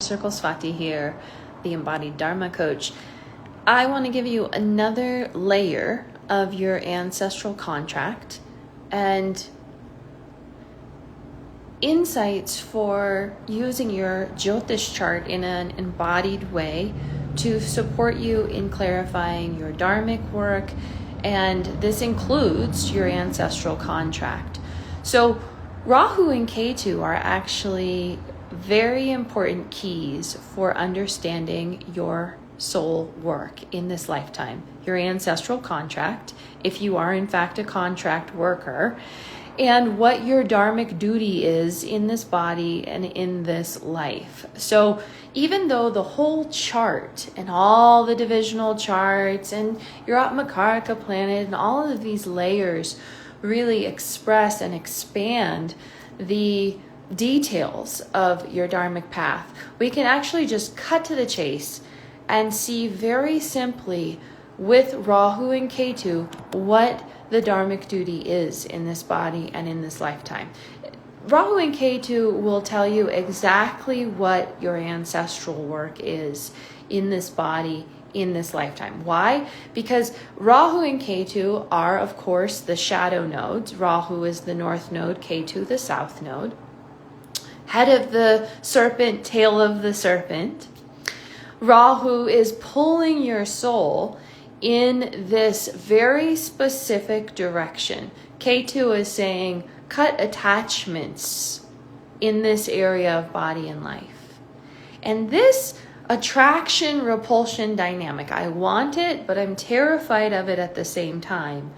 Circle Swati here, the embodied Dharma coach. I want to give you another layer of your ancestral contract and insights for using your Jyotish chart in an embodied way to support you in clarifying your Dharmic work, and this includes your ancestral contract. So Rahu and Ketu are actually very important keys for understanding your soul work in this lifetime, your ancestral contract, if you are in fact a contract worker, and what your dharmic duty is in this body and in this life. So even though the whole chart and all the divisional charts and your Atmakaraka planet and all of these layers really express and expand the details of your dharmic path, we can actually just cut to the chase and see very simply with Rahu and Ketu what the dharmic duty is in this body and in this lifetime. Rahu and Ketu will tell you exactly what your ancestral work is in this body in this lifetime. Why? Because Rahu and Ketu are, of course, the shadow nodes. Rahu is the north node, Ketu the south node. Head of the serpent, tail of the serpent. Rahu is pulling your soul in this very specific direction. Ketu is saying, cut attachments in this area of body and life. And this attraction-repulsion dynamic, I want it, but I'm terrified of it at the same time,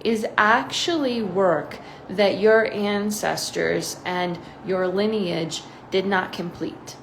is actually work that your ancestors and your lineage did not complete.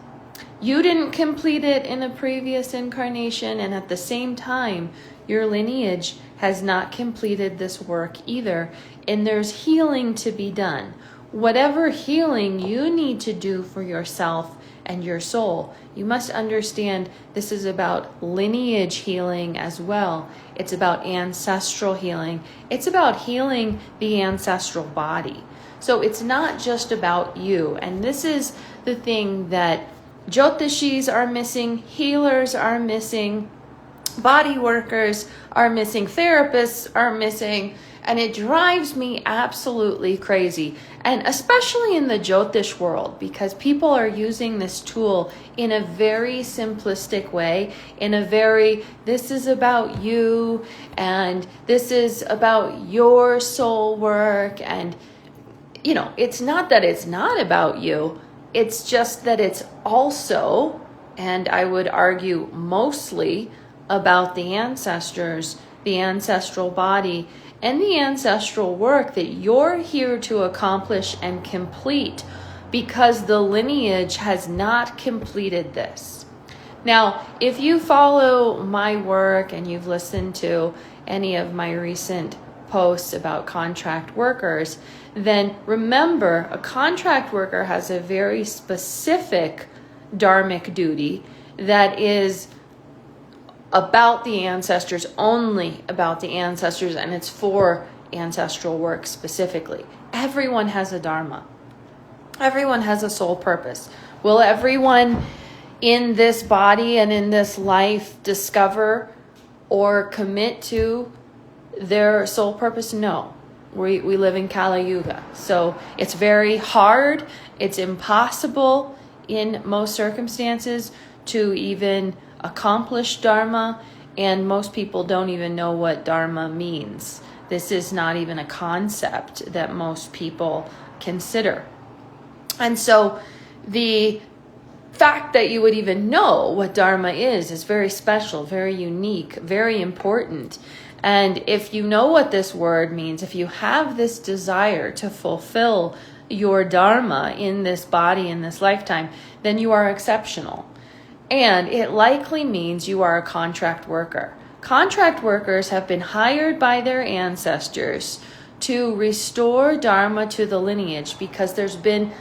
You didn't complete it in a previous incarnation, and at the same time, your lineage has not completed this work either, and there's healing to be done. Whatever healing you need to do for yourself and your soul, you must understand this is about lineage healing as well. It's about ancestral healing. It's about healing the ancestral body. So it's not just about you. And this is the thing that Jyotishis are missing, healers are missing, body workers are missing, therapists are missing, and it drives me absolutely crazy. And especially in the Jyotish world, because people are using this tool in a very simplistic way, in a very, this is about you, and this is about your soul work. And, you know, it's not that it's not about you, it's just that it's also, and I would argue mostly, about the ancestors, the ancestral body, and the ancestral work that you're here to accomplish and complete, because the lineage has not completed this. Now, if you follow my work and you've listened to any of my recent posts about contract workers, then remember, a contract worker has a very specific dharmic duty that is about the ancestors, only about the ancestors, and it's for ancestral work specifically. Everyone has a dharma. Everyone has a soul purpose. Will everyone in this body and in this life discover or commit to their soul purpose? No. We live in Kali Yuga. So it's very hard. It's impossible in most circumstances to even accomplish Dharma, and most people don't even know what Dharma means. This is not even a concept that most people consider. And so the fact that you would even know what Dharma is very special, very unique, very important. And if you know what this word means, if you have this desire to fulfill your Dharma in this body, in this lifetime, then you are exceptional. And it likely means you are a contract worker. Contract workers have been hired by their ancestors to restore Dharma to the lineage, because there's been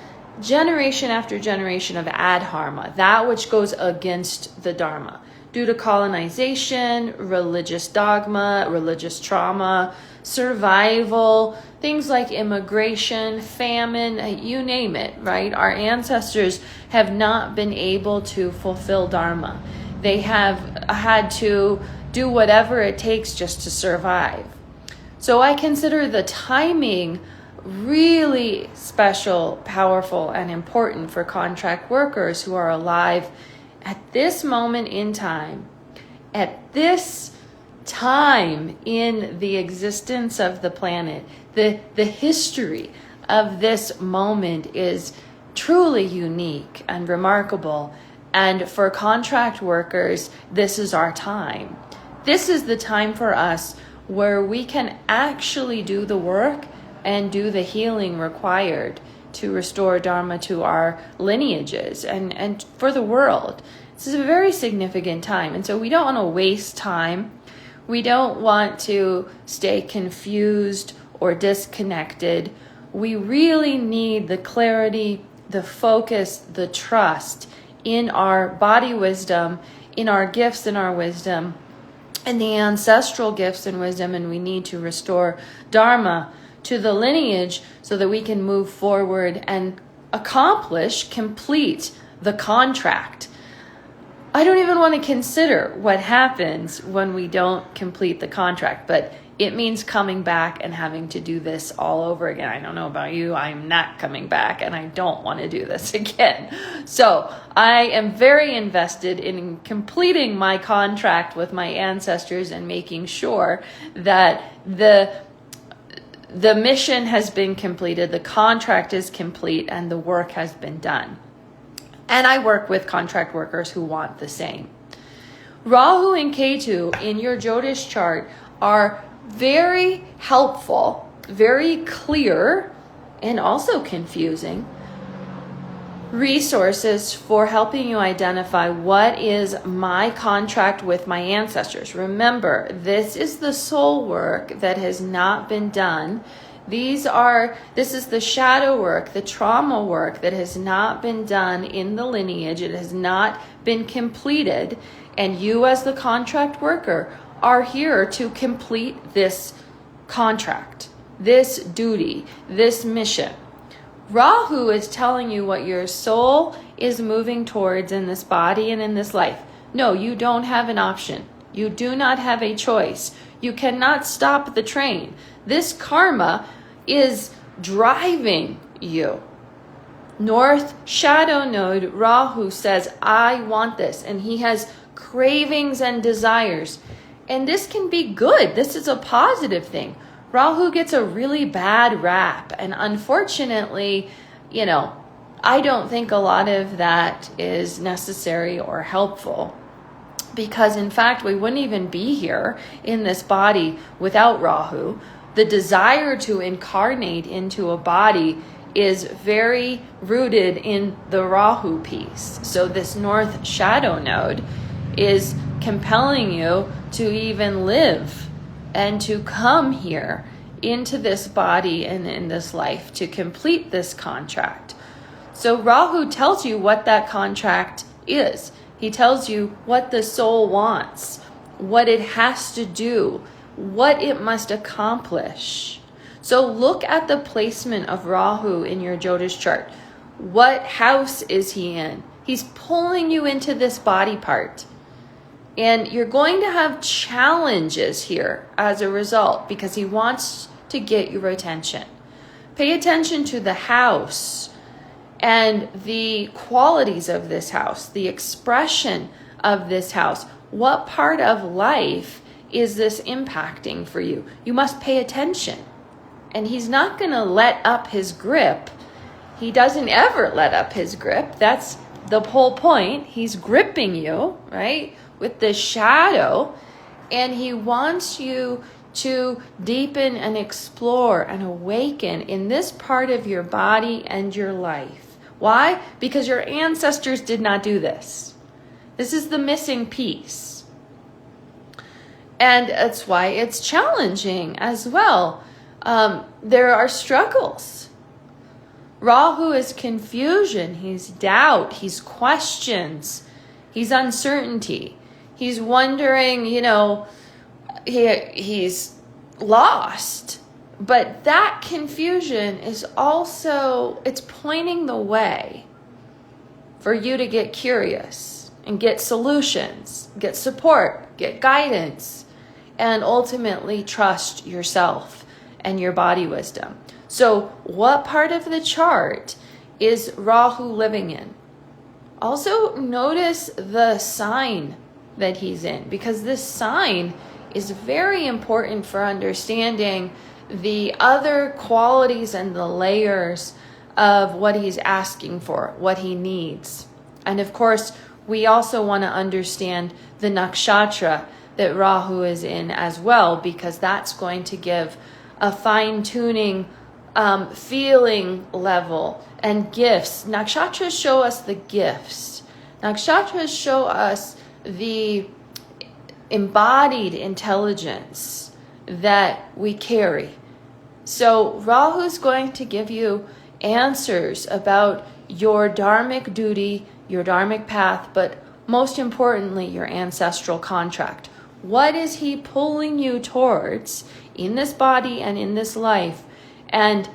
generation after generation of adharma, that which goes against the Dharma, due to colonization, religious dogma, religious trauma, survival, things like immigration, famine, you name it, right? Our ancestors have not been able to fulfill Dharma. They have had to do whatever it takes just to survive. So I consider the timing really special, powerful, and important for contract workers who are alive at this moment in time, at this time in the existence of the planet. The history of this moment is truly unique and remarkable. And for contract workers, this is our time. This is the time for us where we can actually do the work and do the healing required to restore Dharma to our lineages and for the world. This is a very significant time. And so we don't want to waste time. We don't want to stay confused or disconnected. We really need the clarity, the focus, the trust in our body wisdom, in our gifts and our wisdom, and the ancestral gifts and wisdom, and we need to restore Dharma to the lineage so that we can move forward and complete the contract. I don't even want to consider what happens when we don't complete the contract, but it means coming back and having to do this all over again. I don't know about you, I'm not coming back and I don't want to do this again. So I am very invested in completing my contract with my ancestors and making sure that the mission has been completed, the contract is complete, and the work has been done. And I work with contract workers who want the same. Rahu and Ketu in your Jyotish chart are very helpful, very clear, and also confusing resources for helping you identify what is my contract with my ancestors. Remember, this is the soul work that has not been done. This is the shadow work, the trauma work that has not been done in the lineage. It has not been completed. And you as the contract worker are here to complete this contract, this duty, this mission. Rahu is telling you what your soul is moving towards in this body and in this life. No, you don't have an option. You do not have a choice. You cannot stop the train. This karma is driving you. North Shadow Node, Rahu says, I want this. And he has cravings and desires. And this can be good. This is a positive thing. Rahu gets a really bad rap. And unfortunately, I don't think a lot of that is necessary or helpful. Because in fact, we wouldn't even be here in this body without Rahu. The desire to incarnate into a body is very rooted in the Rahu piece. So this North Shadow Node is compelling you to even live and to come here into this body and in this life to complete this contract. So Rahu tells you what that contract is. He tells you what the soul wants, what it has to do, what it must accomplish. So look at the placement of Rahu in your Jyotish chart. What house is he in? He's pulling you into this body part. And you're going to have challenges here as a result because he wants to get your attention. Pay attention to the house and the qualities of this house, the expression of this house. What part of life is this impacting for you? You must pay attention. And he's not going to let up his grip. He doesn't ever let up his grip. That's the whole point. He's gripping you, right, with the shadow. And he wants you to deepen and explore and awaken in this part of your body and your life. Why? Because your ancestors did not do this. This is the missing piece. And that's why it's challenging as well. There are struggles. Rahu is confusion. He's doubt. He's questions. He's uncertainty. He's wondering, he's lost. But that confusion is also, it's pointing the way for you to get curious and get solutions, get support, get guidance, and ultimately trust yourself and your body wisdom. So what part of the chart is Rahu living in? Also notice the sign that he's in, because this sign is very important for understanding the other qualities and the layers of what he's asking for, what he needs. And of course, we also want to understand the nakshatra that Rahu is in as well, because that's going to give a fine-tuning feeling level and gifts. Nakshatras show us the gifts. Nakshatras show us the embodied intelligence that we carry. So Rahu's going to give you answers about your dharmic duty, your dharmic path, but most importantly, your ancestral contract. What is he pulling you towards in this body and in this life? And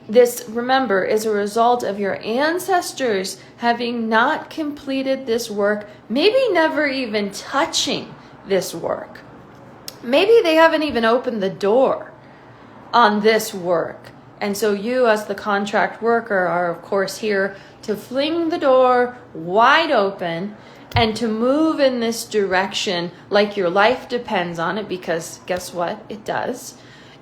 this, remember, is a result of your ancestors having not completed this work, maybe never even touching this work. Maybe they haven't even opened the door on this work. And so you, as the contract worker, are of course here to fling the door wide open and to move in this direction like your life depends on it, because guess what? It does.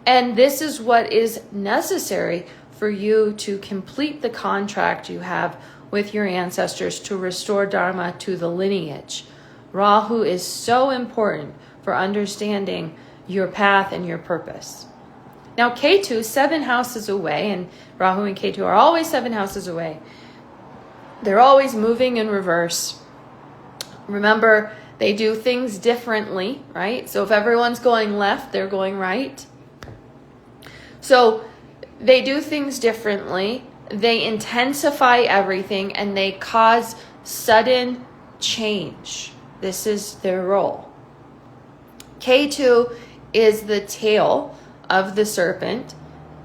And this is what is necessary for you to complete the contract you have with your ancestors to restore Dharma to the lineage. Rahu is so important for understanding your path and your purpose. Now Ketu, 7 houses away, and Rahu and Ketu are always 7 houses away. They're always moving in reverse. Remember, they do things differently, right? So if everyone's going left, they're going right. So they do things differently. They intensify everything and they cause sudden change. This is their role. Ketu is the tail of the serpent.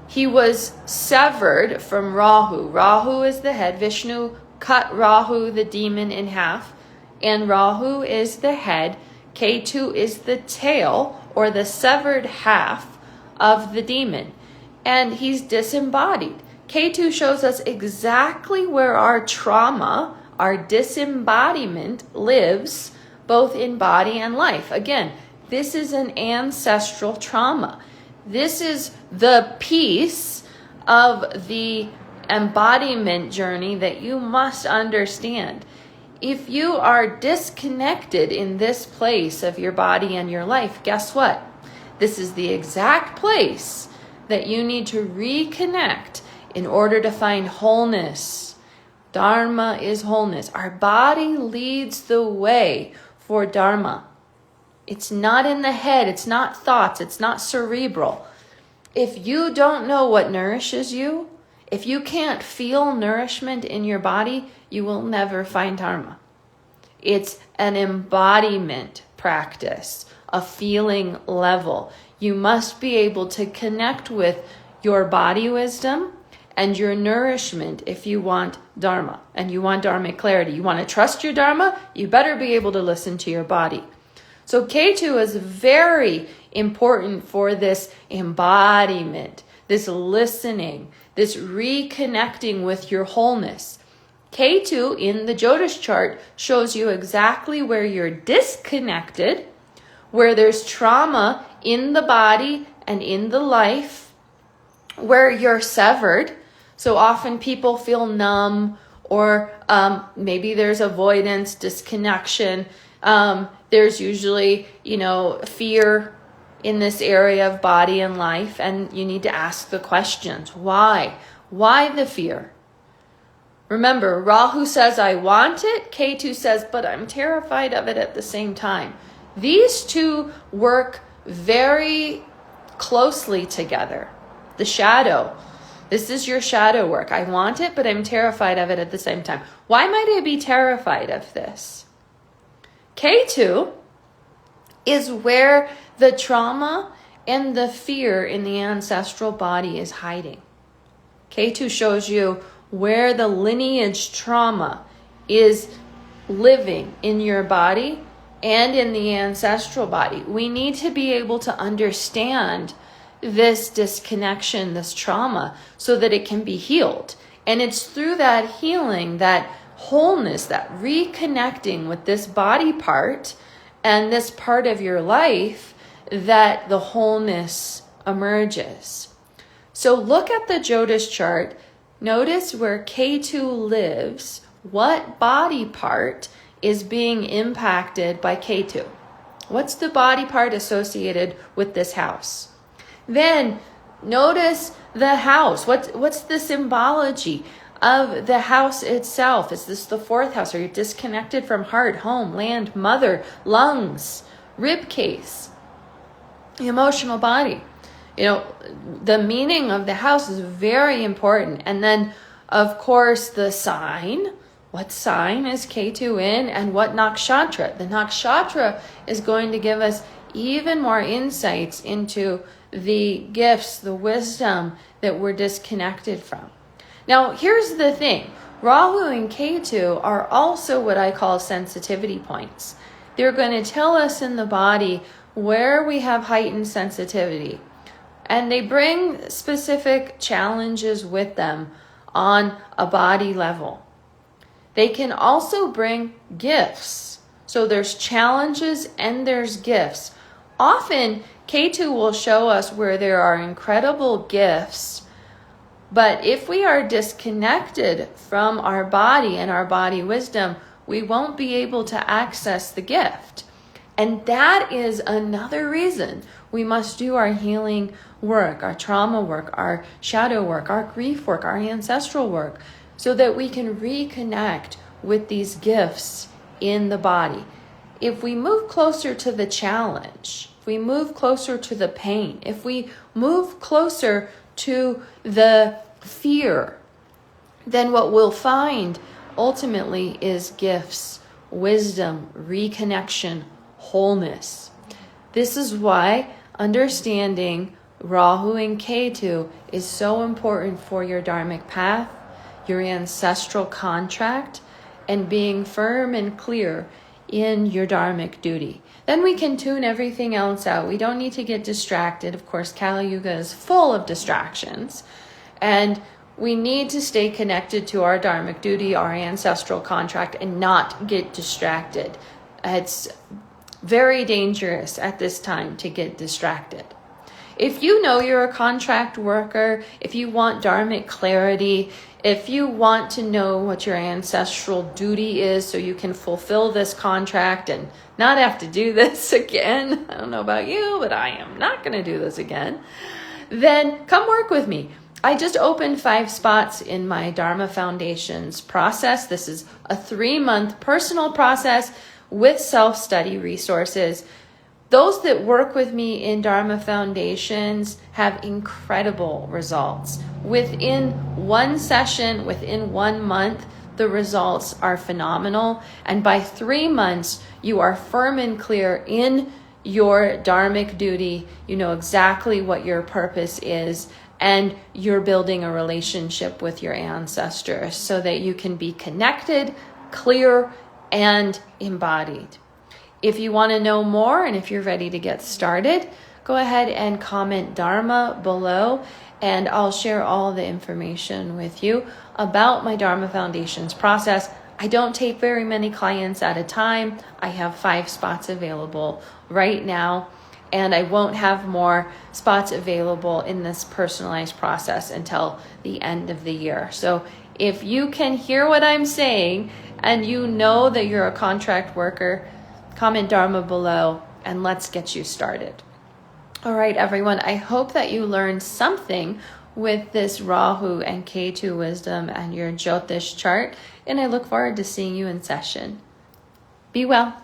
He was severed from Rahu. Rahu is the head. Vishnu cut Rahu, the demon, in half. And Rahu is the head. Ketu is the tail, or the severed half of the demon. And he's disembodied. Ketu shows us exactly where our trauma, our disembodiment, lives, both in body and life. Again, this is an ancestral trauma. This is the piece of the embodiment journey that you must understand. If you are disconnected in this place of your body and your life, guess what? This is the exact place that you need to reconnect in order to find wholeness. Dharma is wholeness. Our body leads the way for Dharma. It's not in the head. It's not thoughts. It's not cerebral. If you don't know what nourishes you, if you can't feel nourishment in your body, you will never find Dharma. It's an embodiment practice, a feeling level. You must be able to connect with your body wisdom and your nourishment if you want Dharma and you want Dharmic clarity. You want to trust your Dharma, you better be able to listen to your body. So Ketu is very important for this embodiment, this listening, this reconnecting with your wholeness. Ketu in the Jyotish chart shows you exactly where you're disconnected, where there's trauma in the body and in the life, where you're severed. So often people feel numb, or maybe there's avoidance, disconnection. There's usually, fear in this area of body and life, and you need to ask the questions. Why? Why the fear? Remember, Rahu says, I want it. Ketu says, but I'm terrified of it at the same time. These two work very closely together. The shadow. This is your shadow work. I want it, but I'm terrified of it at the same time. Why might I be terrified of this? Ketu is where the trauma and the fear in the ancestral body is hiding. Ketu shows you where the lineage trauma is living in your body and in the ancestral body. We need to be able to understand this disconnection, this trauma, so that it can be healed. And it's through that healing, that wholeness, that reconnecting with this body part and this part of your life, that the wholeness emerges. So look at the Jyotish chart. Notice where Ketu lives, what body part is being impacted by Ketu. What's the body part associated with this house? Then notice the house. What's the symbology of the house itself? Is this the fourth house? Are you disconnected from heart, home, land, mother, lungs, rib case, the emotional body? You know, the meaning of the house is very important. And then, of course, the sign. What sign is Ketu in, and what nakshatra? The nakshatra is going to give us even more insights into the gifts, the wisdom that we're disconnected from. Now, here's the thing. Rahu and Ketu are also what I call sensitivity points. They're going to tell us in the body where we have heightened sensitivity. And they bring specific challenges with them on a body level. They can also bring gifts. So there's challenges and there's gifts. Often, Ketu will show us where there are incredible gifts, but if we are disconnected from our body and our body wisdom, we won't be able to access the gift. And that is another reason we must do our healing work, our trauma work, our shadow work, our grief work, our ancestral work, so that we can reconnect with these gifts in the body. If we move closer to the challenge, if we move closer to the pain, if we move closer to the fear, then what we'll find ultimately is gifts, wisdom, reconnection, wholeness. This is why understanding Rahu and Ketu is so important for your dharmic path, your ancestral contract, and being firm and clear in your dharmic duty. Then we can tune everything else out. We don't need to get distracted. Of course, Kali Yuga is full of distractions, and we need to stay connected to our dharmic duty, our ancestral contract, and not get distracted. It's very dangerous at this time to get distracted. If you know you're a contract worker, if you want dharmic clarity, if you want to know what your ancestral duty is so you can fulfill this contract and not have to do this again, I don't know about you, but I am not going to do this again, then come work with me. I just opened 5 spots in my Dharma Foundations process. This is a 3-month personal process with self-study resources. Those that work with me in Dharma Foundations have incredible results. Within 1 session, within 1 month, the results are phenomenal. And by 3 months, you are firm and clear in your dharmic duty. You know exactly what your purpose is, and you're building a relationship with your ancestors so that you can be connected, clear, and embodied. If you want to know more and if you're ready to get started, go ahead and comment Dharma below, and I'll share all the information with you about my Dharma Foundations process. I don't take very many clients at a time. I have 5 spots available right now, and I won't have more spots available in this personalized process until the end of the year. So if you can hear what I'm saying and you know that you're a contract worker, comment Dharma below and let's get you started. All right, everyone, I hope that you learned something with this Rahu and Ketu wisdom and your Jyotish chart, and I look forward to seeing you in session. Be well.